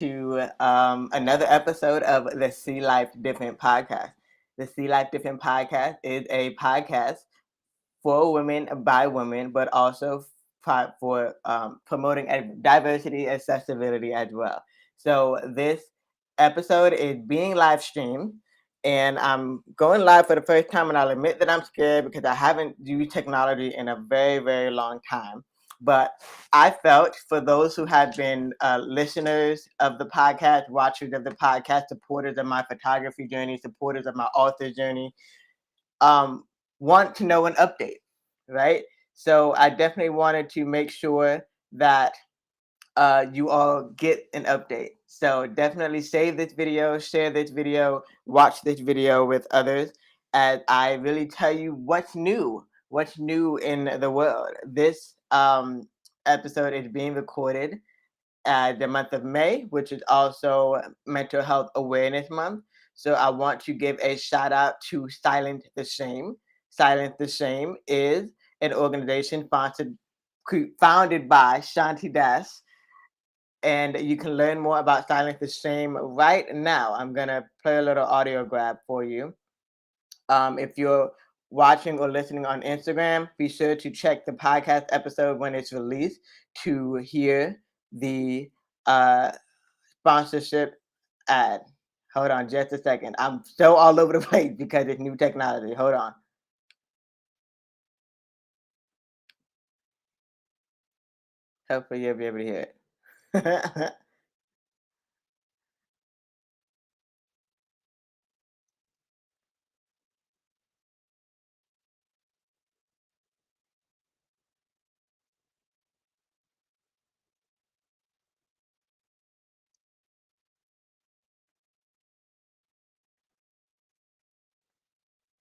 to another episode of the See Life Different podcast. The See Life Different podcast is a podcast for women by women, but also for promoting diversity, accessibility as well. So this episode is being live streamed, and I'm going live for the first time. And I'll admit that I'm scared because I haven't used technology in a very, very long time. But I felt for those who have been listeners of the podcast, watchers of the podcast, supporters of my photography journey, supporters of my author journey, um, want to know an update, right? So I definitely wanted to make sure that you all get an update. So definitely save this video, share this video, watch this video with others as I really tell you what's new in the world. This episode is being recorded the month of May, which is also Mental Health Awareness Month. So I want to give a shout out to Silent the Shame. Silent the Shame is an organization founded by Shanti Das, and you can learn more about Silent the Shame right now. I'm gonna play a little audio grab for you. If you're watching or listening on Instagram, be sure to check the podcast episode when it's released to hear the sponsorship ad. Hold on just a second. I'm so all over the place because it's new technology. Hold on. Hopefully you'll be able to hear it.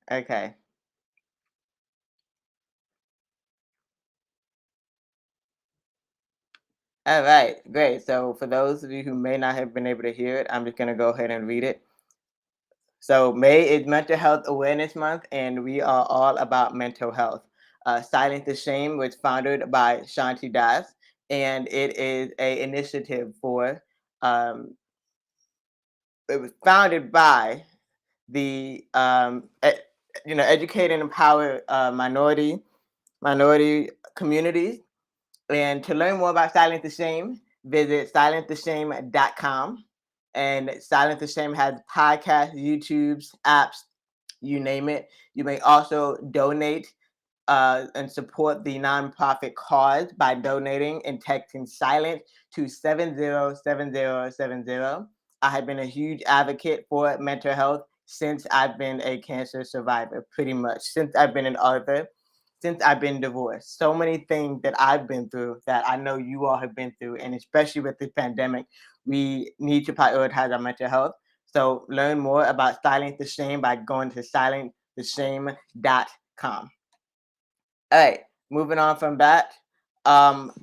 Okay. All right, great. So for those of you who may not have been able to hear it, I'm just going to go ahead and read it. So May is Mental Health Awareness Month, and we are all about mental health. Silent the Shame was founded by Shanti Das, and it is a initiative for. It was founded by the educate and empower minority communities. And to learn more about Silent the Shame, visit silenttheshame.com. And Silent the Shame has podcasts, YouTubes, apps, you name it. You may also donate and support the nonprofit cause by donating and texting silent to 707070. I have been a huge advocate for mental health since I've been a cancer survivor, pretty much, since I've been an author, since I've been divorced. So many things that I've been through that I know you all have been through, and especially with this pandemic, we need to prioritize our mental health. So learn more about Silent the Shame by going to silenttheshame.com. All right, moving on from that.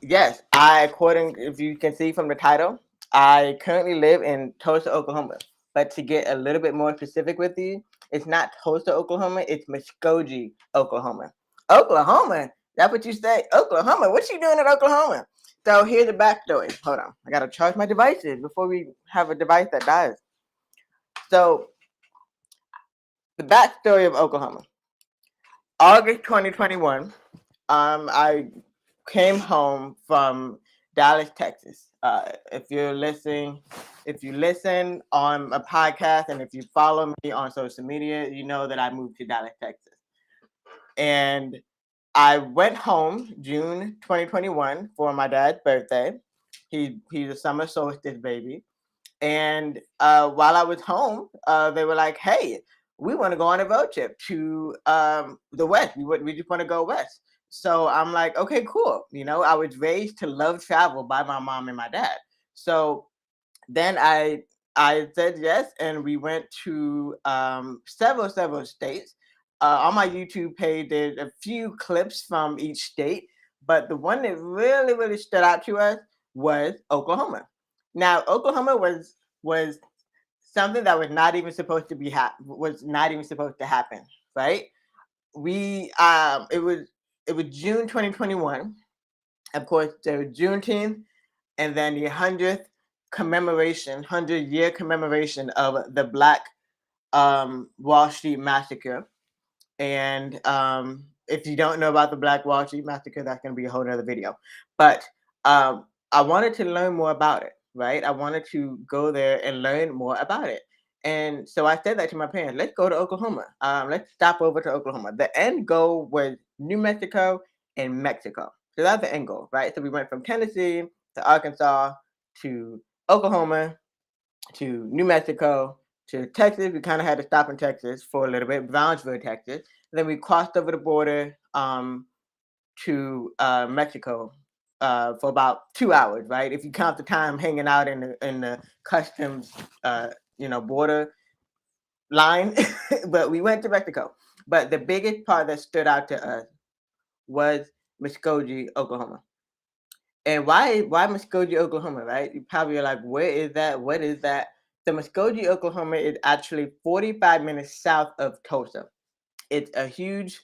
Yes, if you can see from the title, I currently live in Tulsa, Oklahoma. But to get a little bit more specific with you, it's not Tulsa, Oklahoma, it's Muskogee, Oklahoma. Oklahoma? That's what you say? Oklahoma? What you doing in Oklahoma? So here's the backstory. Hold on. I got to charge my devices before we have a device that dies. So, the backstory of Oklahoma. August 2021, I came home from Dallas, Texas. If you listen on a podcast and if you follow me on social media, you know that I moved to Dallas, Texas. And I went home June 2021 for my dad's birthday. He's a summer solstice baby. And while I was home, they were like, "Hey, we want to go on a road trip to the West. We just want to go west." So I'm like, "Okay, cool." I was raised to love travel by my mom and my dad. So then I said yes, and we went to several states. On my YouTube page, there's a few clips from each state, but the one that really stood out to us was Oklahoma. Now, Oklahoma was something that was not even supposed to happen, right? We it was June 2021. Of course, there was Juneteenth, and then the 100th commemoration, 100-year commemoration of the Black Wall Street massacre. And if you don't know about the Black Wall Street massacre, that's going to be a whole nother video. But I wanted to learn more about it, right? I wanted to go there and learn more about it. And so I said that to my parents, let's go to Oklahoma. Let's stop over to Oklahoma. The end goal was New Mexico and Mexico. So that's the end goal, right? So we went from Tennessee to Arkansas to Oklahoma to New Mexico to Texas. We kind of had to stop in Texas for a little bit, Brownsville, Texas. And then we crossed over the border to Mexico for about 2 hours, right? If you count the time hanging out in the customs, border line. But we went to Mexico. But the biggest part that stood out to us was Muskogee, Oklahoma. And why Muskogee, Oklahoma, right? You probably are like, where is that? What is that? So Muskogee, Oklahoma is actually 45 minutes south of Tulsa. It's a huge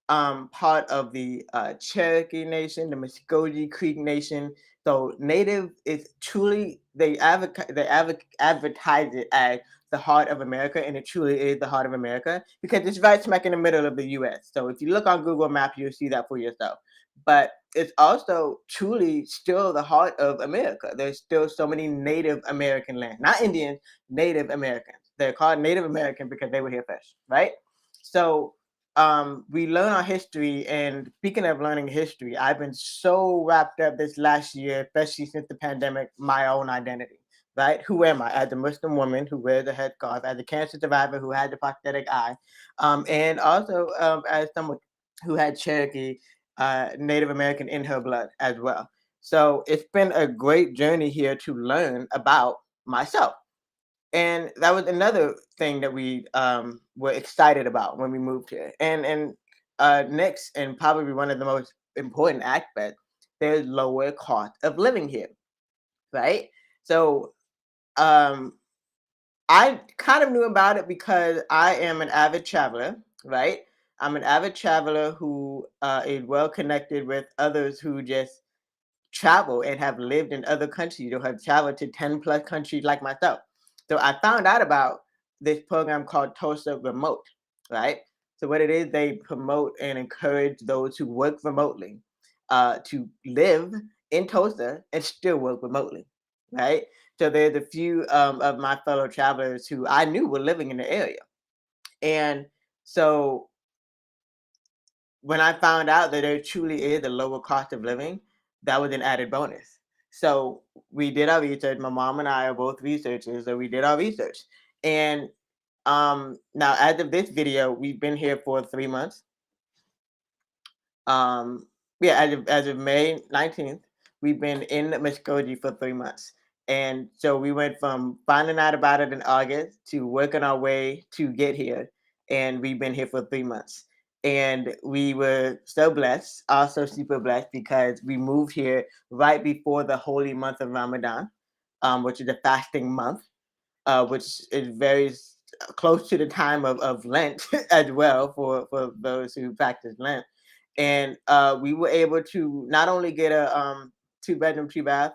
part of the Cherokee Nation, the Muskogee Creek Nation. So Native is truly, they advertise it as the heart of America, and it truly is the heart of America because it's right smack in the middle of the U.S. So if you look on Google Maps, you'll see that for yourself. But it's also truly still the heart of America. There's still so many Native American land, not Indians, Native Americans. They're called Native American because they were here first, right? So we learn our history, and speaking of learning history, I've been so wrapped up this last year, especially since the pandemic, my own identity, right? Who am I? As a Muslim woman who wears a headscarf, as a cancer survivor who had a prosthetic eye, and also as someone who had Cherokee Native American in her blood as well. So it's been a great journey here to learn about myself. And that was another thing that we were excited about when we moved here. And next, and probably one of the most important aspects, there's lower cost of living here, right? So um, I kind of knew about it because I am an avid traveler, right? I'm an avid traveler who is well connected with others who just travel and have lived in other countries or have traveled to 10 plus countries like myself. So I found out about this program called Tulsa Remote, right? So what it is, they promote and encourage those who work remotely to live in Tulsa and still work remotely, right? So there's a few of my fellow travelers who I knew were living in the area. And so when I found out that there truly is a lower cost of living, that was an added bonus. So we did our research. My mom and I are both researchers, so we did our research. And now, as of this video, we've been here for 3 months. Um, yeah, as of May 19th, we've been in Muskogee for 3 months. And so we went from finding out about it in August to working our way to get here. And we've been here for 3 months. And we were so blessed, also super blessed, because we moved here right before the holy month of Ramadan, which is a fasting month, which is very close to the time of Lent as well for those who practice Lent. And we were able to not only get a 2-bedroom, 2-bath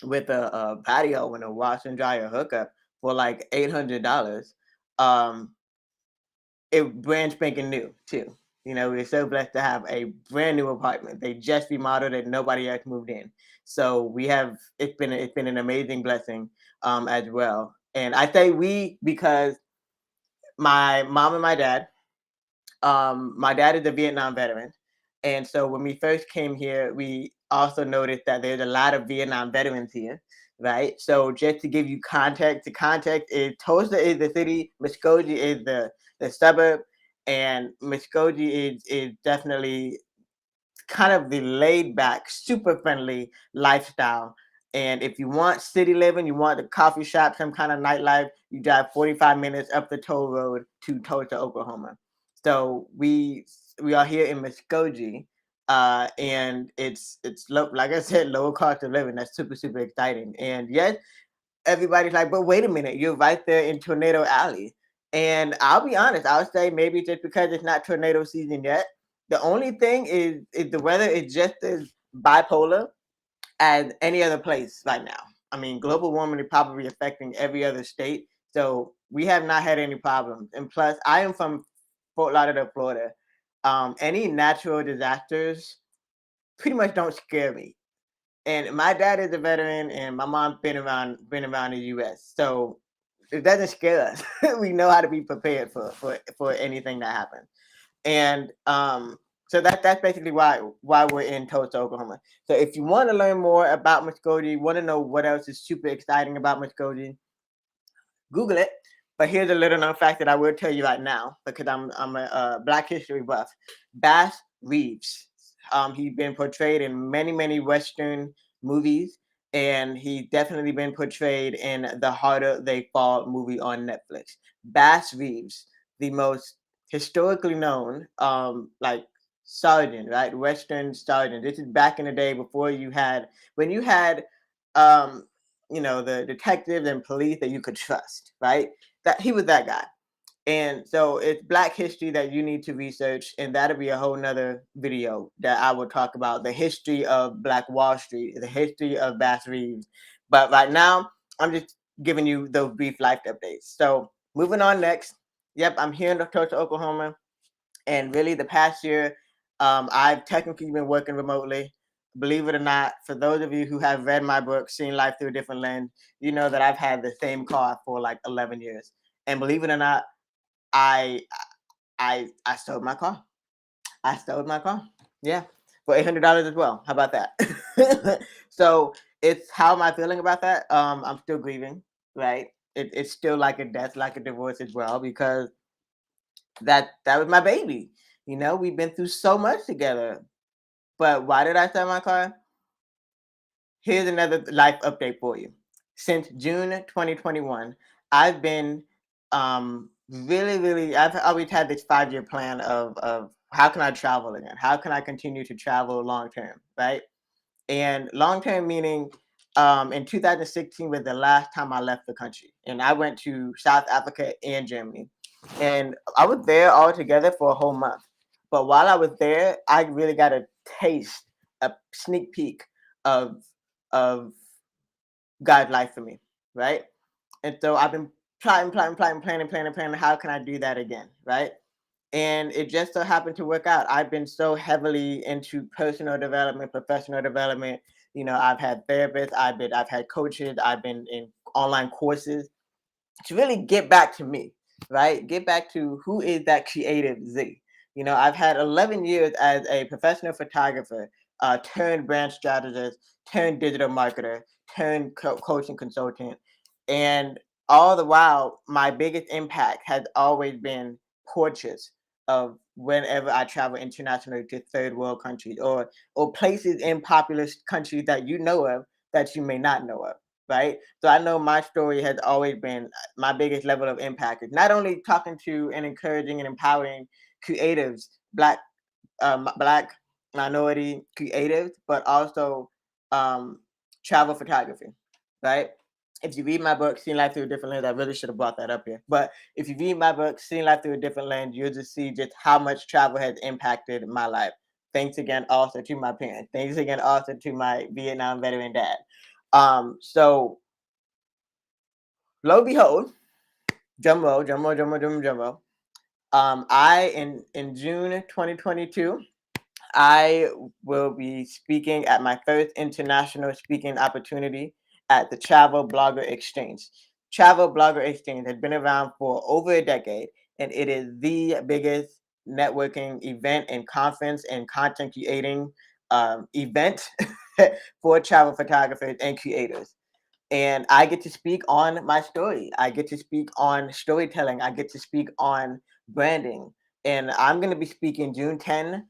with a patio and a wash and dryer hookup for like $800. Um, it brand spanking new too. You know, we're so blessed to have a brand new apartment. They just remodeled it, nobody else moved in. So we have it's been an amazing blessing as well. And I say we because my mom and my dad is a Vietnam veteran. And so when we first came here, we also noticed that there's a lot of Vietnam veterans here, right? So just to give you context, the context is Tulsa is the city, Muskogee is the suburb, and Muskogee is definitely kind of the laid back, super friendly lifestyle. And if you want city living, you want the coffee shop, some kind of nightlife, you drive 45 minutes up the toll road to Tulsa, Oklahoma. So we are here in Muskogee, and it's low, like I said, lower cost of living. That's super super exciting. And yes, everybody's like, but wait a minute, you're right there in Tornado Alley. And I'll be honest, I'll say maybe just because it's not tornado season yet. The only thing is the weather is just as bipolar as any other place right now. I mean, global warming is probably affecting every other state. So we have not had any problems. And plus, I am from Fort Lauderdale, Florida. Any natural disasters pretty much don't scare me. And my dad is a veteran, and my mom's been around the U.S. So it doesn't scare us. We know how to be prepared for anything that happens. And so that's basically why we're in Tulsa, Oklahoma. So if you want to learn more about Muskogee, want to know what else is super exciting about Muskogee, Google it. But here's a little known fact that I will tell you right now because I'm a Black History buff. Bass Reeves. He's been portrayed in many Western movies, and he's definitely been portrayed in the Harder They Fall movie on Netflix. Bass Reeves, the most historically known like sergeant, right? Western sergeant. This is back in the day before you had when you had um the detectives and police that you could trust, right? That he was that guy. And so it's Black history that you need to research, and that'll be a whole nother video that I will talk about the history of Black Wall Street, the history of Bass Reeves. But right now, I'm just giving you those brief life updates. So moving on next. Yep, I'm here in Tulsa, Oklahoma. And really, the past year, I've technically been working remotely. Believe it or not, for those of you who have read my book, Seen Life Through a Different Lens, you know that I've had the same car for like 11 years. And believe it or not, I I sold my car. I sold my car. Yeah, for $800 as well. How about that? So it's how am I feeling about that? I'm still grieving, right? It's still like a death, like a divorce as well, because that was my baby. We've been through so much together. But why did I sell my car? Here's another life update for you. Since June 2021, I've been really I've always had this 5-year plan of how can I travel again? How can I continue to travel long term, right? And long term meaning in 2016 was the last time I left the country. And I went to South Africa and Germany. And I was there all together for a whole month. But while I was there, I really got a taste, a sneak peek of of God's life for me, right? And so I've been planning. How can I do that again, right? And it just so happened to work out. I've been so heavily into personal development, professional development. I've had therapists, I've had coaches, I've been in online courses to really get back to me, right? Get back to who is that creative Z. I've had 11 years as a professional photographer, turned brand strategist, turned digital marketer, turned coach and consultant. And all the while, my biggest impact has always been portraits of whenever I travel internationally to third world countries or places in populous countries that you know of that you may not know of, right? So I know my story has always been my biggest level of impact is not only talking to and encouraging and empowering creatives, black minority creatives, but also um, travel photography, right? If you read my book, Seeing Life Through a Different Lens, I really should have brought that up here. But if you read my book, Seeing Life Through a Different Lens, you'll just see just how much travel has impacted my life. Thanks again also to my parents. Thanks again also to my Vietnam veteran dad. So lo and behold, drum roll. I in June 2022, I will be speaking at my first international speaking opportunity at the Travel Blogger Exchange. Travel Blogger Exchange has been around for over a decade, and it is the biggest networking event and conference and content creating event for travel photographers and creators. And I get to speak on my story. I get to speak on storytelling. I get to speak on branding. And I'm going to be speaking June 6th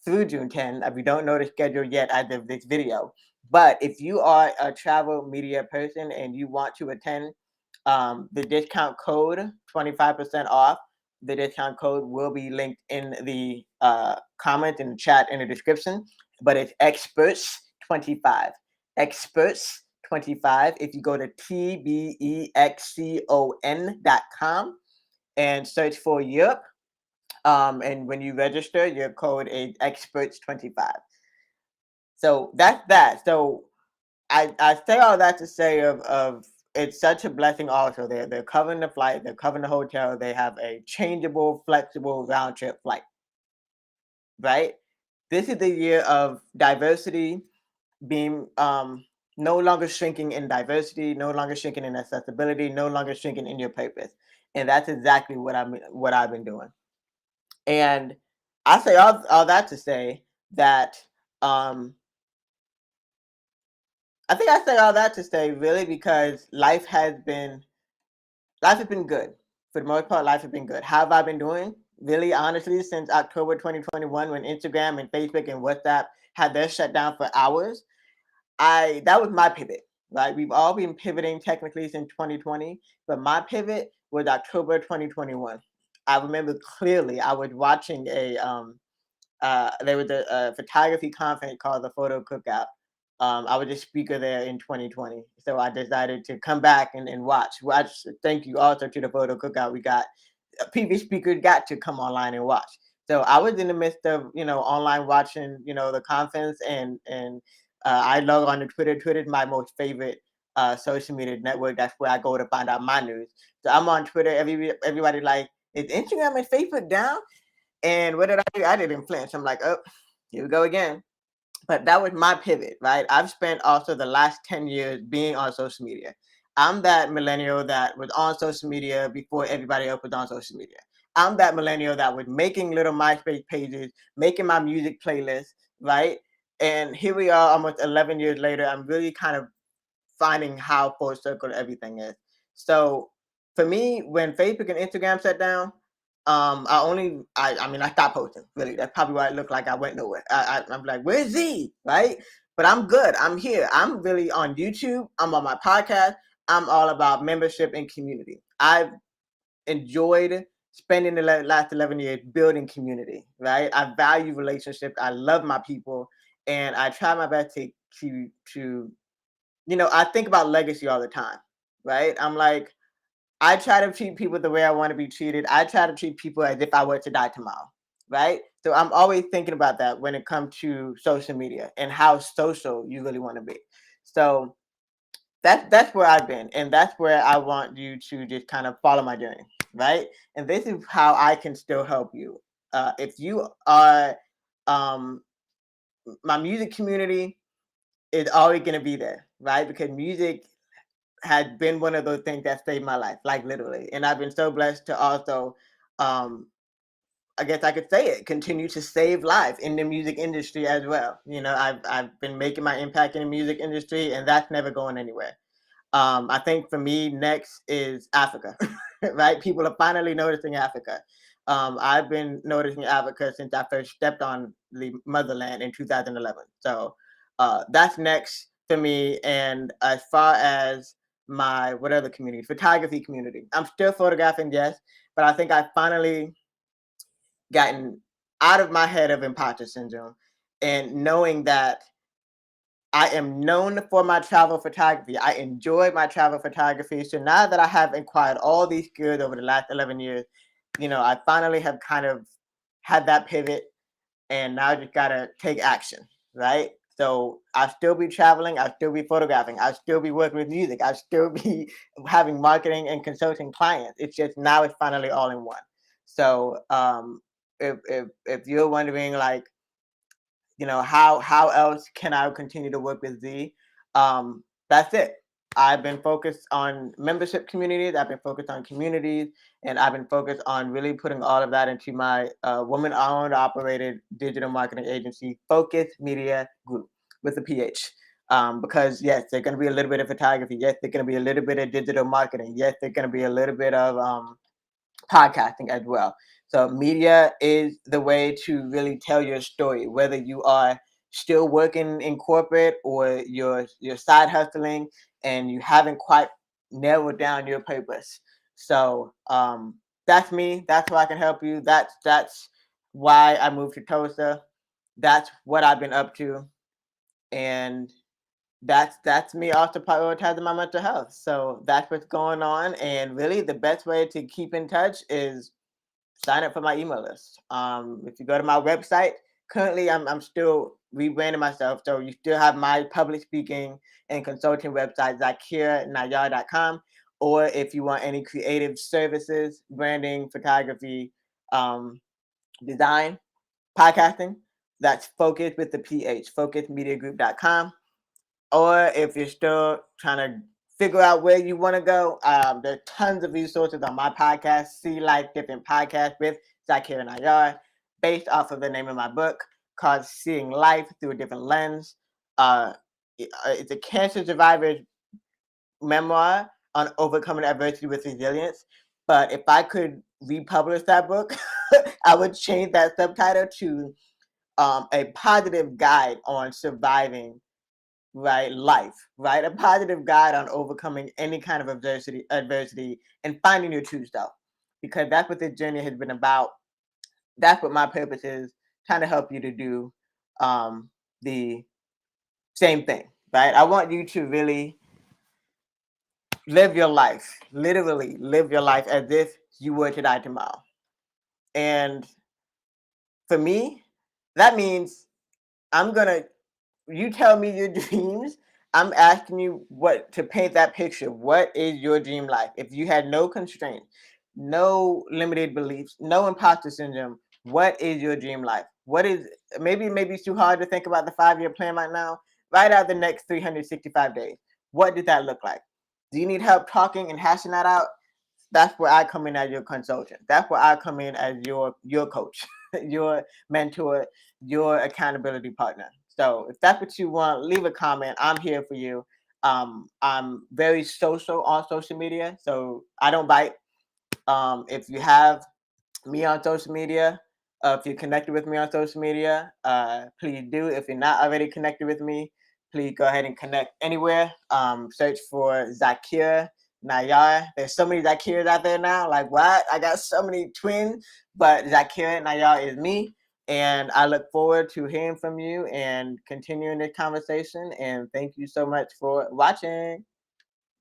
through June 10th. We don't know the schedule yet as of this video. But if you are a travel media person and you want to attend, the discount code, 25% off, the discount code will be linked in the comment, in the chat, in the description. But it's experts25. Experts25. If you go to tbexcon.com and search for Europe, and when you register, your code is experts25. So that's that. So I say all that to say of it's such a blessing also. They're covering the flight, they're covering the hotel, they have a changeable, flexible round trip flight, right? This is the year of diversity being no longer shrinking in diversity, no longer shrinking in accessibility, no longer shrinking in your purpose. And that's exactly what I've been doing. And I say all that to say that um I think I say all that to say really because life has been good. For the most part, life has been good. How have I been doing? Really, honestly, since October 2021, when Instagram and Facebook and WhatsApp had their shutdown for hours, I that was my pivot. Right, we've all been pivoting technically since 2020, but my pivot was October 2021. I remember clearly. I was watching there was a photography conference called the Photo Cookout. I was a speaker there in 2020, so I decided to come back and watch. Thank you also to the Photo Cookout. We got previous speakers got to come online and watch. So I was in the midst of online watching the conference and I log on to Twitter. Twitter is my most favorite social media network. That's where I go to find out my news. So I'm on Twitter. Everybody like, is Instagram and Facebook down? And what did I do? I didn't flinch. I'm like, oh, here we go again. But that was my pivot, right? I've spent also the last 10 years being on social media. I'm that millennial that was on social media before everybody else was on social media. I'm that millennial that was making little MySpace pages, making my music playlist, right? And here we are almost 11 years later. I'm really kind of finding how full circle everything is. So for me, when Facebook and Instagram shut down, I mean I stopped posting. Really, that's probably why it looked like I went nowhere. I'm like, where's Z? Right? But I'm good. I'm here. I'm really on YouTube. I'm on my podcast. I'm all about membership and community. I've enjoyed spending the last 11 years building community. Right? I value relationships. I love my people, and I try my best to I think about legacy all the time, right? I'm like, I try to treat people the way I want to be treated. I try to treat people as if I were to die tomorrow, right? So I'm always thinking about that when it comes to social media and how social you really want to be. So that's where I've been, and that's where I want you to just kind of follow my journey, right? And this is how I can still help you. If you are um, my music community is always going to be there, right? Because music had been one of those things that saved my life, like literally. And I've been so blessed to also, um, I guess I could say it, continue to save lives in the music industry as well. I've been making my impact in the music industry, and that's never going anywhere. I think for me, next is Africa, right? People are finally noticing Africa. I've been noticing Africa since I first stepped on the motherland in 2011. So that's next for me. And as far as my what other community, photography community, I'm still photographing, yes, but I think I finally gotten out of my head of imposter syndrome and knowing that I am known for my travel photography. I enjoy my travel photography. So now that I have acquired all these skills over the last 11 years, I finally have kind of had that pivot and now I just gotta take action, right? So I'll still be traveling, I'll still be photographing, I'll still be working with music, I'll still be having marketing and consulting clients. It's just now it's finally all in one. So if you're wondering like, how else can I continue to work with Z? That's it. I've been focused on membership communities, I've been focused on communities, and I've been focused on really putting all of that into my woman owned operated digital marketing agency, Phocused Media Group, with a PH. Because yes, there's going to be a little bit of photography. Yes, there's going to be a little bit of digital marketing. Yes, there's going to be a little bit of podcasting as well. So media is the way to really tell your story, whether you are still working in corporate or you're side hustling and you haven't quite narrowed down your purpose. So that's me. That's how I can help you. That's why I moved to Tulsa. That's what I've been up to, and that's me also prioritizing my mental health. So that's what's going on. And really, the best way to keep in touch is sign up for my email list. If you go to my website, currently I'm still rebranding myself. So you still have my public speaking and consulting website, Zaakirah.com. Or if you want any creative services, branding, photography, um, design, podcasting, that's Focused with the PH, focusedmediagroup.com. Or if you're still trying to figure out where you want to go, there are tons of resources on my podcast, See Life Different Podcast with Zaakirah Muhammad, based off of the name of my book called Seeing Life Through a Different Lens. It's a cancer survivor's memoir on overcoming adversity with resilience. But if I could republish that book, I would change that subtitle to a positive guide on surviving, right, life, right, a positive guide on overcoming any kind of adversity and finding your true self, because that's what this journey has been about. That's what my purpose is, trying to help you to do the same thing, right? I want you to really live your life, literally live your life as if you were to die tomorrow. And for me, that means I'm gonna, you tell me your dreams. I'm asking you what to paint that picture. What is your dream life? If you had no constraints, no limited beliefs, no imposter syndrome, what is your dream life? What is, maybe it's too hard to think about the 5-year plan right now. Write out the next 365 days. What did that look like? Do you need help talking and hashing that out? That's where I come in as your consultant. That's where I come in as your coach, your mentor, your accountability partner. So if that's what you want, leave a comment. I'm here for you. I'm very social on social media, so I don't bite. If you have me on social media, if you're connected with me on social media, please do. If you're not already connected with me, please go ahead and connect anywhere. Search for Zaakirah Muhammad. There's so many Zaakirahs out there now. Like, what? I got so many twins, but Zaakirah Muhammad is me. And I look forward to hearing from you and continuing this conversation. And thank you so much for watching.